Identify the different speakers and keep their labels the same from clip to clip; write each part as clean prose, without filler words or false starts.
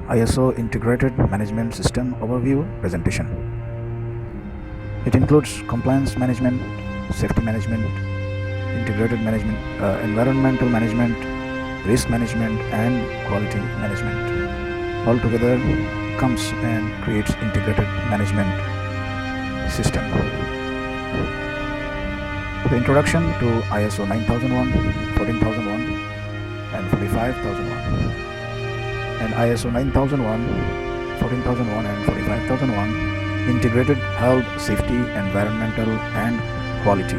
Speaker 1: ISO Integrated Management System Overview presentation. It includes compliance management, safety management, integrated management, environmental management, risk management, and quality management. All together comes and creates integrated management system. The introduction to ISO 9001, 14001, and 45001. And ISO 9001, 14001, and 45001 integrated health, safety, environmental, and quality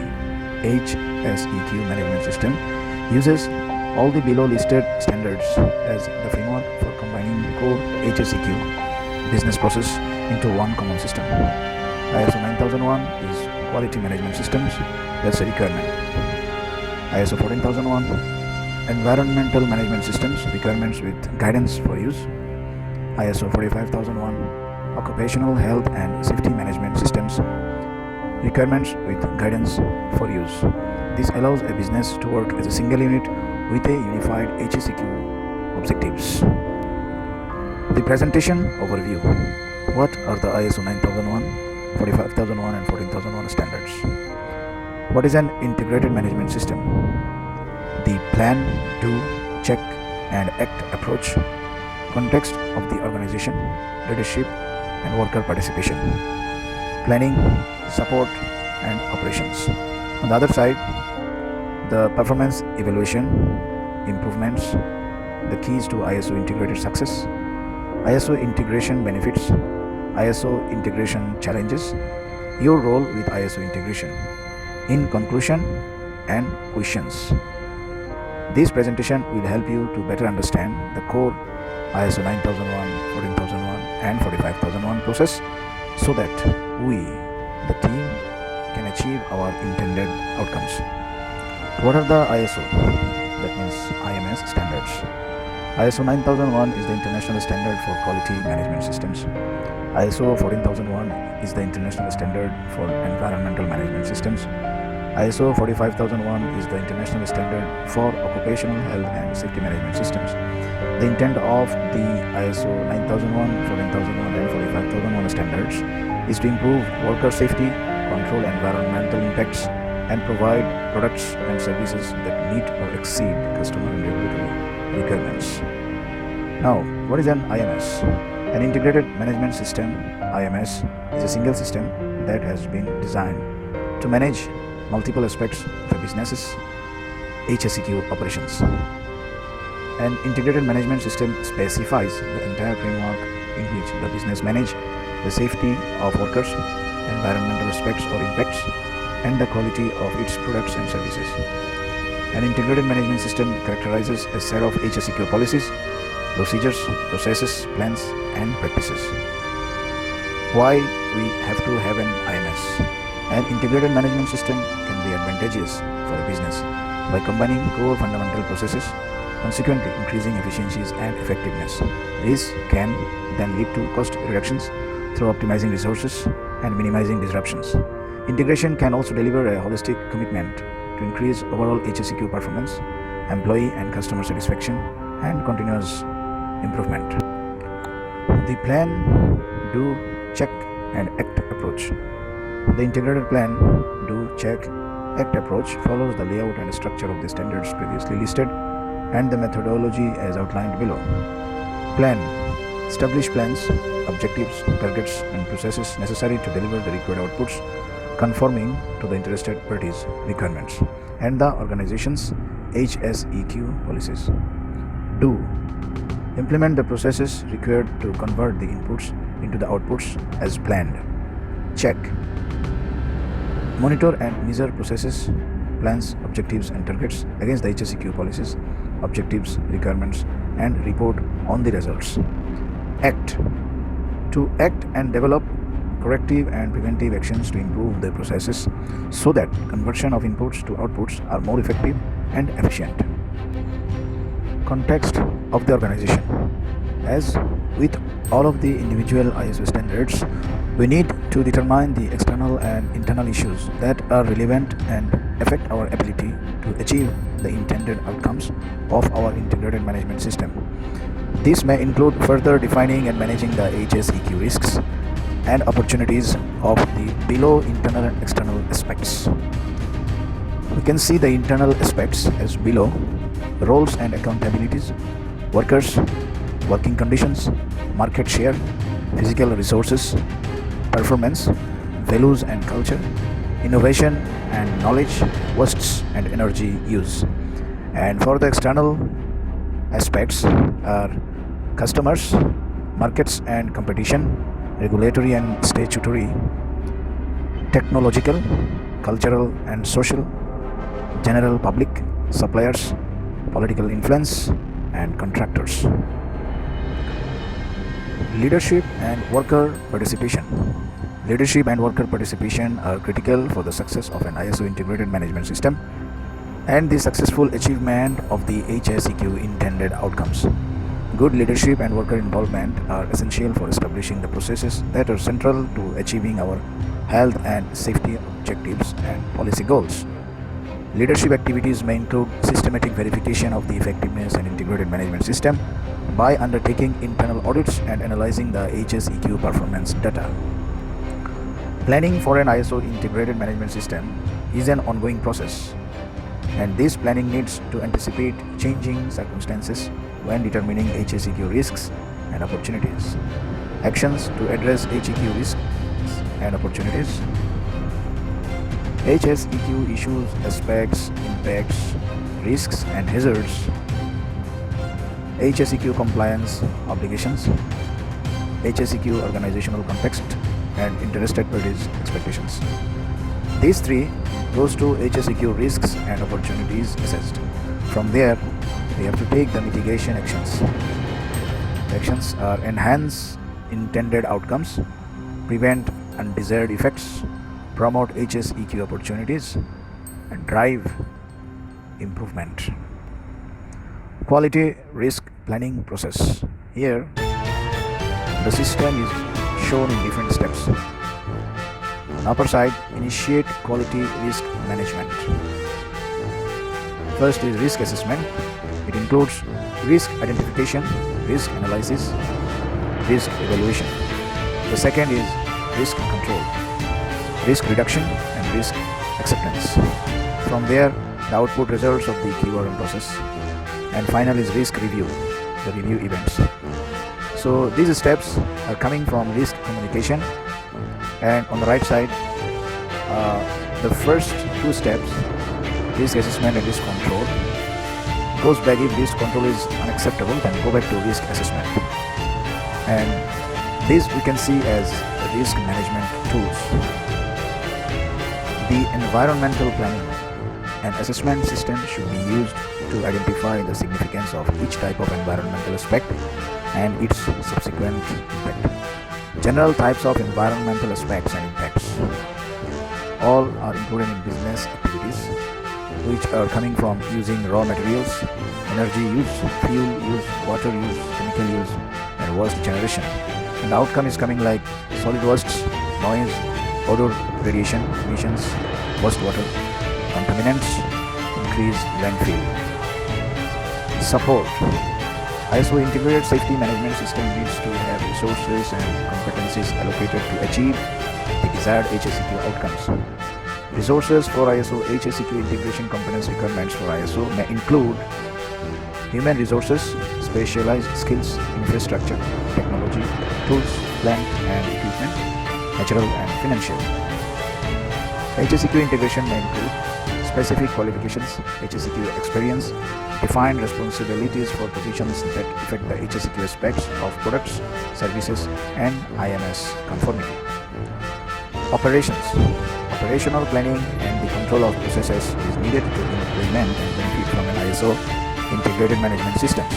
Speaker 1: HSEQ management system uses all the below listed standards as the framework for combining core HSEQ business process into one common system. ISO 9001 is quality management systems, that's a requirement. ISO 14001 environmental management systems, requirements with guidance for use. ISO 45001 occupational health and safety management systems, requirements with guidance for use. This allows a business to work as a single unit with a unified HSEQ objectives. The presentation overview. What are the ISO 9001, 45001 and 14001 standards? What is an integrated management system? The plan, do, check, and act approach, context of the organization, leadership, and worker participation, planning, support, and operations. On the other side, the performance evaluation, improvements, the keys to ISO integrated success, ISO integration benefits, ISO integration challenges, your role with ISO integration. In conclusion and questions. This presentation will help you to better understand the core ISO 9001, 14001 and 45001 process so that we, the team, can achieve our intended outcomes. What are the ISO? That means IMS standards. ISO 9001 is the international standard for quality management systems. ISO 14001 is the international standard for environmental management systems. ISO 45001 is the international standard for occupational health and safety management systems. The intent of the ISO 9001, 14001 and 45001 standards is to improve worker safety, control environmental impacts, and provide products and services that meet or exceed customer and regulatory requirements. Now, what is an IMS? An integrated management system, IMS, is a single system that has been designed to manage multiple aspects of a business's HSEQ operations. An integrated management system specifies the entire framework in which the business manages the safety of workers, environmental aspects or impacts, and the quality of its products and services. An integrated management system characterizes a set of HSEQ policies, procedures, processes, plans, and practices. Why we have to have an IMS? An integrated management system can be advantageous for a business by combining core fundamental processes, consequently increasing efficiencies and effectiveness. This can then lead to cost reductions through optimizing resources and minimizing disruptions. Integration can also deliver a holistic commitment to increase overall HSEQ performance, employee and customer satisfaction, and continuous improvement. The plan, do, check, and act approach. The integrated plan, do, check, act approach follows the layout and structure of the standards previously listed and the methodology as outlined below. Plan. Establish plans, objectives, targets, and processes necessary to deliver the required outputs conforming to the interested parties' requirements and the organization's HSEQ policies. Do. Implement the processes required to convert the inputs into the outputs as planned. Check. Monitor and measure processes, plans, objectives, and targets against the HSEQ policies, objectives, requirements, and report on the results. Act. To act and develop corrective and preventive actions to improve the processes so that conversion of inputs to outputs are more effective and efficient. Context of the organization. As with all of the individual ISO standards, we need to determine the external and internal issues that are relevant and affect our ability to achieve the intended outcomes of our integrated management system. This may include further defining and managing the HSEQ risks and opportunities of the below internal and external aspects. We can see the internal aspects as below: roles and accountabilities, workers, working conditions, market share, physical resources, performance, values and culture, innovation and knowledge, wastes and energy use. And for the external aspects are customers, markets and competition, regulatory and statutory, technological, cultural and social, general public, suppliers, political influence and contractors. Leadership and worker participation. Leadership and worker participation are critical for the success of an ISO integrated management system and the successful achievement of the HSEQ intended outcomes. Good leadership and worker involvement are essential for establishing the processes that are central to achieving our health and safety objectives and policy goals. Leadership activities may include systematic verification of the effectiveness and integrated management system by undertaking internal audits and analyzing the HSEQ performance data. Planning for an ISO integrated management system is an ongoing process, and this planning needs to anticipate changing circumstances when determining HSEQ risks and opportunities. Actions to address HSEQ risks and opportunities. HSEQ issues, aspects, impacts, risks and hazards. HSEQ compliance obligations. HSEQ organizational context and interested parties expectations. These three goes to HSEQ risks and opportunities assessed. From there, we have to take the mitigation actions. Actions are enhance intended outcomes, prevent undesired effects, promote HSEQ opportunities, and drive improvement. Quality risk planning process. Here, the system is shown in different steps. On upper side, initiate quality risk management. First is risk assessment. It includes risk identification, risk analysis, risk evaluation. The second is risk control, risk reduction and risk acceptance. From there, the output results of the QRM process. And final is risk review, the review events. So these steps are coming from risk communication, and on the right side, the first two steps, risk assessment and risk control, goes back. If risk control is unacceptable, then go back to risk assessment. And this we can see as risk management tools. The environmental planning and assessment system should be used to identify the significance of each type of environmental aspect and its subsequent impact. General types of environmental aspects and impacts. All are included in business activities, which are coming from using raw materials, energy use, fuel use, water use, chemical use, and waste generation. And the outcome is coming like solid wastes, noise, odor, radiation, emissions, wastewater, contaminants, increased landfill. Support. ISO integrated safety management system needs to have resources and competencies allocated to achieve the desired HSEQ outcomes. Resources for ISO HSEQ integration components requirements for ISO may include human resources, specialized skills, infrastructure, technology, tools, plant and equipment, natural and financial. HSEQ integration may include specific qualifications, HSEQ experience, defined responsibilities for positions that affect the HSEQ aspects of products, services, and IMS conformity. Operations. Operational planning and the control of processes is needed to implement and benefit from an ISO integrated management systems.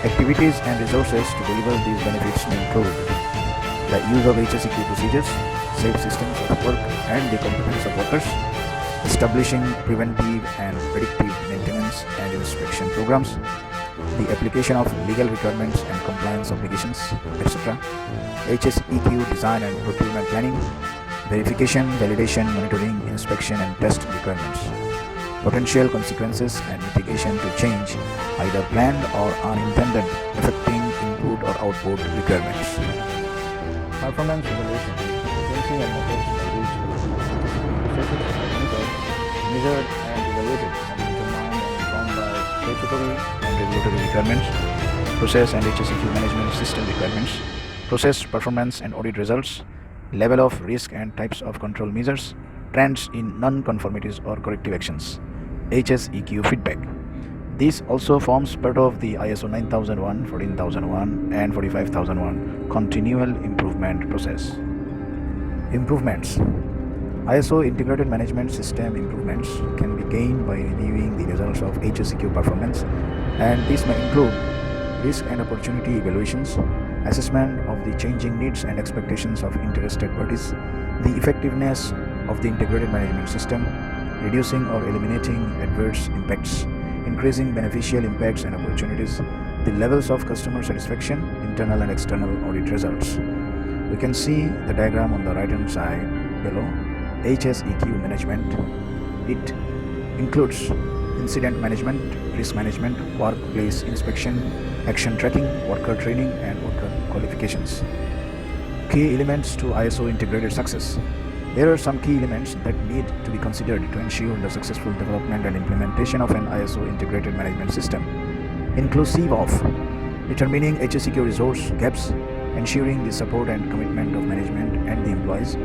Speaker 1: Activities and resources to deliver these benefits may include the use of HSEQ procedures, safe systems of work, and the competence of workers, establishing preventive and predictive maintenance and inspection programs, the application of legal requirements and compliance obligations, etc., HSEQ design and procurement planning, verification, validation, monitoring, inspection and test requirements, potential consequences and mitigation to change, either planned or unintended, affecting output requirements. Performance evaluation. Efficiency and methods by which processes are measured and evaluated and determined and informed by statutory and regulatory requirements, process and HSEQ management system requirements, process performance and audit results, level of risk and types of control measures, trends in non-conformities or corrective actions, HSEQ feedback. This also forms part of the ISO 9001, 14001 and 45001 continual improvement process. Improvements. ISO integrated management system improvements can be gained by reviewing the results of HSEQ performance, and this may include risk and opportunity evaluations, assessment of the changing needs and expectations of interested parties, the effectiveness of the integrated management system, reducing or eliminating adverse impacts, increasing beneficial impacts and opportunities, the levels of customer satisfaction, internal and external audit results. We can see the diagram on the right hand side below. HSEQ management. It includes incident management, risk management, workplace inspection, action tracking, worker training and worker qualifications. Key elements to ISO integrated success. There are some key elements that need to be considered to ensure the successful development and implementation of an ISO integrated management system, inclusive of determining HSEQ resource gaps, ensuring the support and commitment of management and the employees,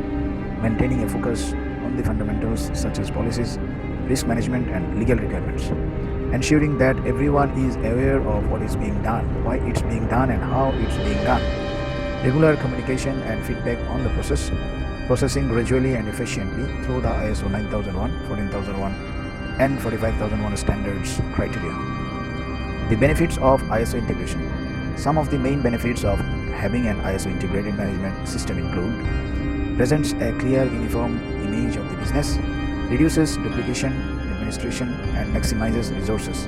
Speaker 1: maintaining a focus on the fundamentals such as policies, risk management and legal requirements, ensuring that everyone is aware of what is being done, why it's being done and how it's being done, regular communication and feedback on the processing gradually and efficiently through the ISO 9001, 14001 and 45001 standards criteria. The benefits of ISO integration. Some of the main benefits of having an ISO integrated management system include: presents a clear, uniform image of the business, reduces duplication, administration and maximizes resources,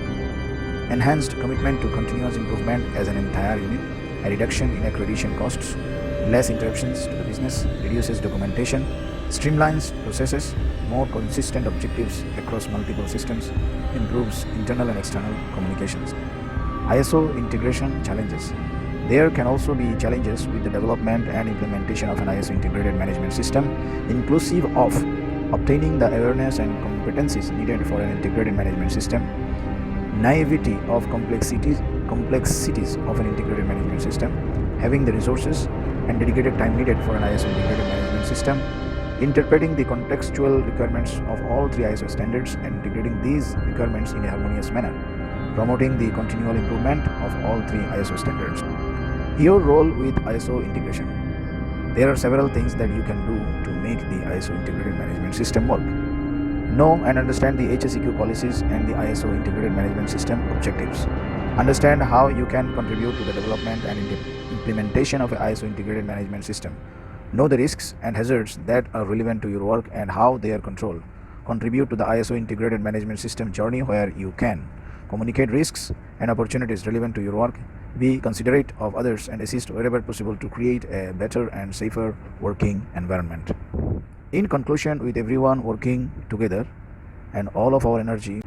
Speaker 1: enhanced commitment to continuous improvement as an entire unit, a reduction in accreditation costs, less interruptions to the business, reduces documentation, streamlines processes, more consistent objectives across multiple systems, improves internal and external communications. ISO integration challenges. There can also be challenges with the development and implementation of an ISO integrated management system, inclusive of obtaining the awareness and competencies needed for an integrated management system, naivety of complexities of an integrated management system, having the resources and dedicated time needed for an ISO integrated management system, interpreting the contextual requirements of all three ISO standards and integrating these requirements in a harmonious manner, promoting the continual improvement of all three ISO standards. Your role with ISO integration. There are several things that you can do to make the ISO integrated management system work. Know and understand the HSEQ policies and the ISO integrated management system objectives. Understand how you can contribute to the development and implementation of an ISO integrated management system. Know the risks and hazards that are relevant to your work and how they are controlled. Contribute to the ISO integrated management system journey where you can. Communicate risks and opportunities relevant to your work. Be considerate of others and assist wherever possible to create a better and safer working environment. In conclusion, with everyone working together and all of our energy.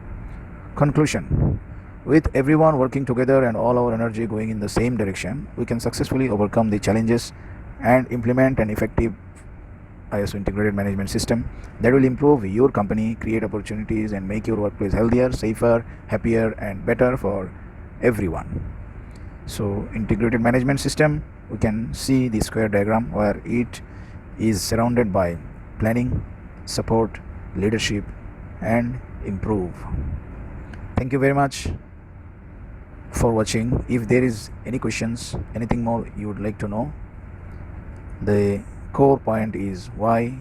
Speaker 1: Conclusion. With everyone working together and all our energy going in the same direction, we can successfully overcome the challenges and implement an effective ISO integrated management system that will improve your company, create opportunities and make your workplace healthier, safer, happier and better for everyone. So integrated management system, we can see the square diagram where it is surrounded by planning, support, leadership and improve. Thank you very much for watching. If there is any questions, anything more you would like to know, the core point is why,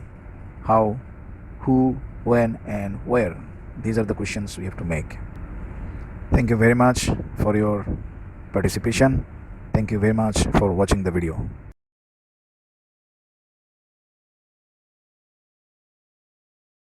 Speaker 1: how, who, when and where. These are the questions we have to make. Thank you very much for your participation. Thank you very much for watching the video.